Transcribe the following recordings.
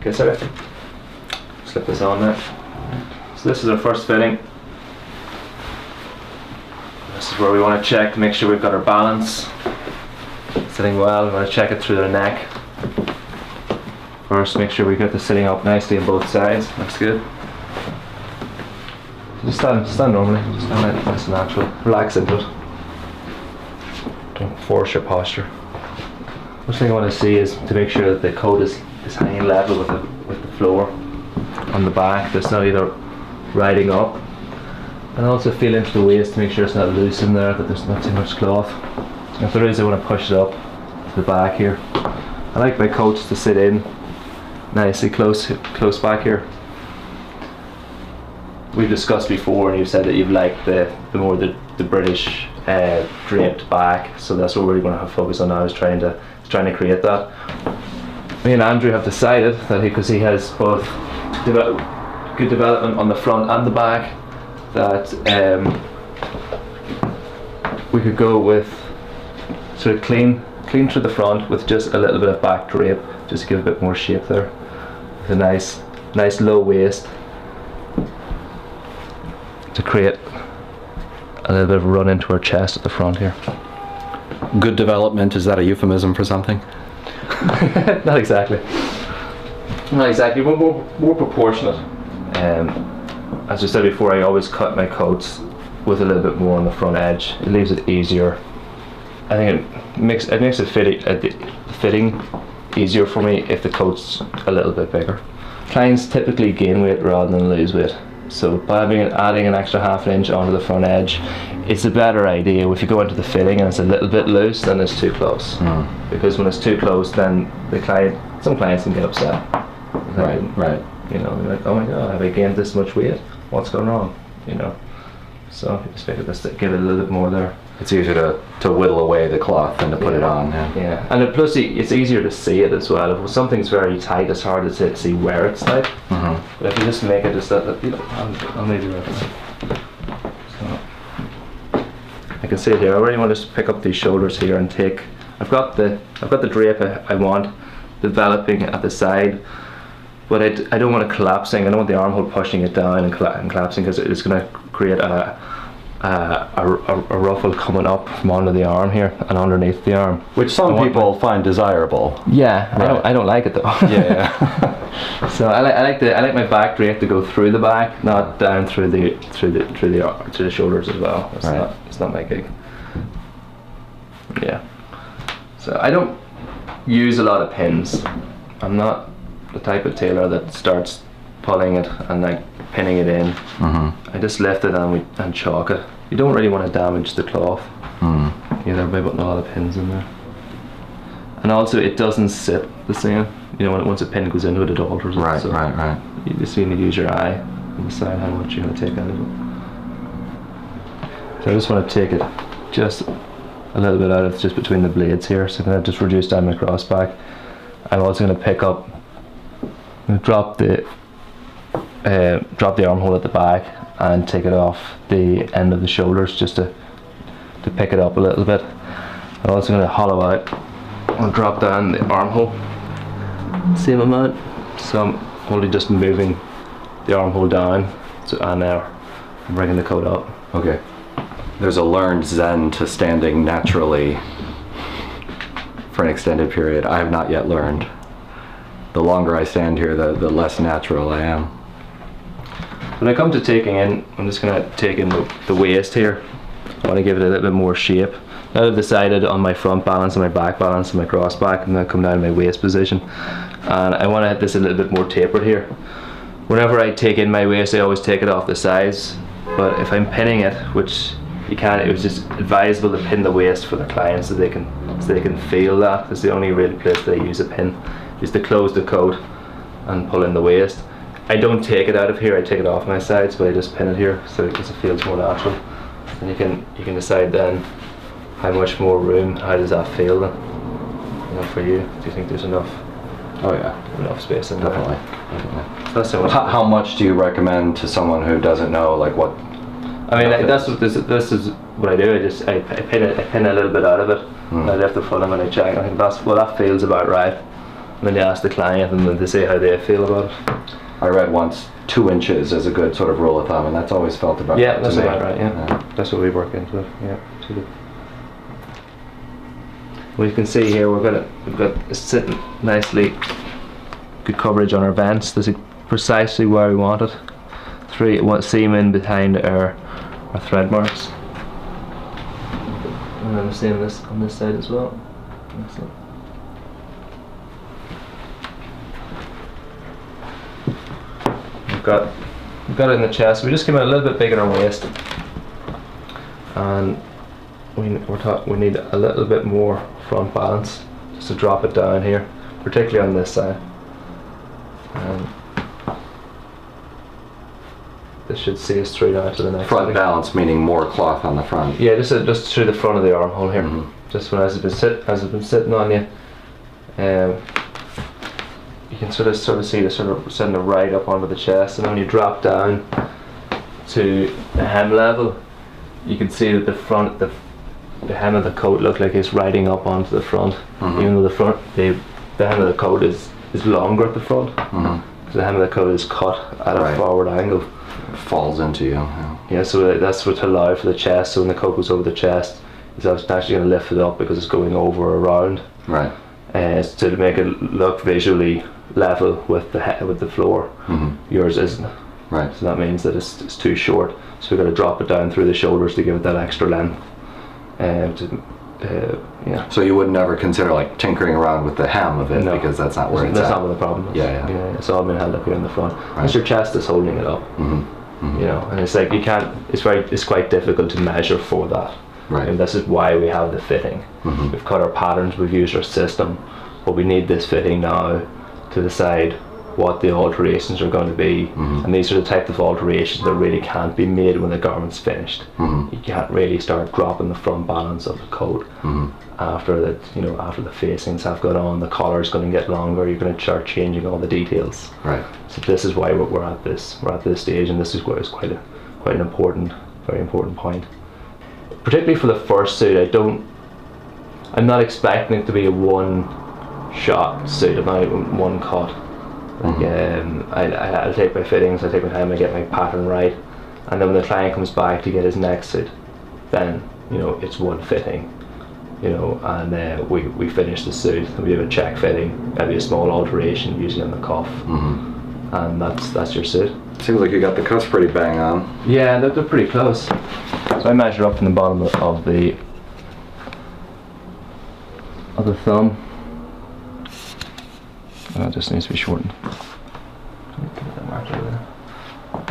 Okay, sorry. Slip this on there. So this is our first fitting. This is where we want to check to make sure we've got our balance sitting well. We want to check it through the neck. First, make sure we get the sitting up nicely on both sides. Looks good. Just stand normally. Just stand nice and natural. Relax into it. Don't force your posture. First thing I want to see is to make sure that the coat is hanging level with the floor on the back. That's not either riding up. And also feel into the waist to make sure it's not loose in there, that there's not too much cloth. If there is, I want to push it up to the back here. I like my coats to sit in nicely close back here. We've discussed before, and you've said that you've liked the British draped back, so that's what we're going to focus on now, is trying to create that. Me and Andrew have decided that because he has both good development on the front and the back, that we could go with sort of clean through the front with just a little bit of back drape, just to give a bit more shape there, with a nice low waist to create a little bit of run into our chest at the front here. Good development, is that a euphemism for something? Not exactly. Not exactly. More proportionate. As I said before, I always cut my coats with a little bit more on the front edge. It leaves it easier. I think it makes the fitting easier for me if the coat's a little bit bigger. Clients typically gain weight rather than lose weight. So by adding an extra half an inch onto the front edge, it's a better idea. If you go into the fitting and it's a little bit loose, then it's too close. Because when it's too close, then some clients can get upset. Right. You know, they're like, oh my god, have I gained this much weight? What's going wrong? You know. So just give it a little bit more there. It's easier to whittle away the cloth than to put it on. Yeah. And plus it's easier to see it as well. If something's very tight, it's hard to see where it's tight. But if you just make it just that, you know, I'll maybe recommend. So I can see it here. I already want to just pick up these shoulders here and take. I've got the drape I want developing at the side, but I don't want it collapsing. I don't want the armhole pushing it down and collapsing, because it's going to create a ruffle coming up from under the arm here and underneath the arm, which some people find desirable. Yeah, right. I don't like it though. Yeah. So I like my back drape to go through the back, not down through the shoulders as well. It's not my gig. Yeah. So I don't use a lot of pins. I'm not the type of tailor that starts pulling it and like pinning it in. I just lift it and chalk it. You don't really want to damage the cloth either by putting a lot of pins in there. And also it doesn't sit the same. You know, once a pin goes into it, it alters it. Right. You just need to use your eye and decide how much you're going to take out of it. So I just want to take it just a little bit out of just between the blades here. So I'm going to just reduce down my cross back. I'm also going to pick up, drop the armhole at the back and take it off the end of the shoulders just to pick it up a little bit. I'm also going to hollow out and drop down the armhole same amount. So I'm only just moving the armhole down, and now I'm bringing the coat up. Okay. There's a learned zen to standing naturally for an extended period. I have not yet learned. The longer I stand here, the less natural I am. When I come to taking in, I'm just going to take in the waist here. I want to give it a little bit more shape. Now I've decided on my front balance and my back balance and my cross back, I'm going to come down to my waist position. And I want to hit this a little bit more tapered here. Whenever I take in my waist, I always take it off the sides. But if I'm pinning it, which you can't, it was just advisable to pin the waist for the client so they can feel that. That's the only real place that I use a pin, is to close the coat and pull in the waist. I don't take it out of here, I take it off my sides, but I just pin it here so it feels more natural. And you can decide then how much more room, how does that feel then? You know, for you, do you think there's enough? Oh yeah, enough space in there. Definitely. That's so much. How much do you recommend to someone who doesn't know, like what? I mean, this is what I do. I pin a little bit out of it. I lift the front and I check. I think that feels about right. then you ask the client and then they say how they feel about it. I read once 2 inches is a good sort of rule of thumb, and that's always felt about Yeah, right that's to me. about right, yeah. That's what we work into, yeah. We can see here we've got it sitting nicely, good coverage on our vents. This is precisely where we want it. 3 seam in behind our thread marks. And then the same on this side as well. Excellent. We've got it in the chest. We just came out a little bit big in our waist, and we need a little bit more front balance just to drop it down here, particularly on this side. This should see us through down to the next Front balance meaning more cloth on the front. Yeah, just through the front of the armhole here. Just when as it's been sitting on you, you can sort of see the sort of sending it right up onto the chest, and then when you drop down to the hem level, you can see that the hem of the coat looks like it's riding up onto the front, even though the hem of the coat is longer at the front. So the hem of the coat is cut at a forward angle. It falls into you. Yeah, so that's what to allow for the chest. So when the coat goes over the chest, it's actually going to lift it up because it's going over or around. Right. To make it look visually level with the floor. Yours isn't. Right. So that means that it's too short. So we've got to drop it down through the shoulders to give it that extra length. Yeah. So you would never consider like tinkering around with the hem of it, because that's not where it's That's at. not what the problem is. Yeah. It's all been held up here in the front. It's your chest that's holding it up. You know, and it's like you can't. It's quite difficult to measure for that. Right. And this is why we have the fitting. We've cut our patterns. We've used our system, but we need this fitting now to decide what the alterations are going to be. And these are the type of alterations that really can't be made when the garment's finished. You can't really start dropping the front balance of the coat after the after the facings have got on, the collar's going to get longer. You're going to start changing all the details. Right. So this is why we're at this stage, and this is quite an important, very important point. Particularly for the first suit, I'm not expecting it to be a one-shot suit, not one cut. Like, I'll take my fittings, I take my time, I get my pattern right, and then when the client comes back to get his next suit, then it's one fitting, and we finish the suit, and we do a check fitting, maybe a small alteration usually on the cuff, and that's your suit. Seems like you got the cuffs pretty bang on. Yeah, they're pretty close. So I measure up from the bottom of the thumb. That just needs to be shortened.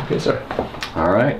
Okay, sir. All right.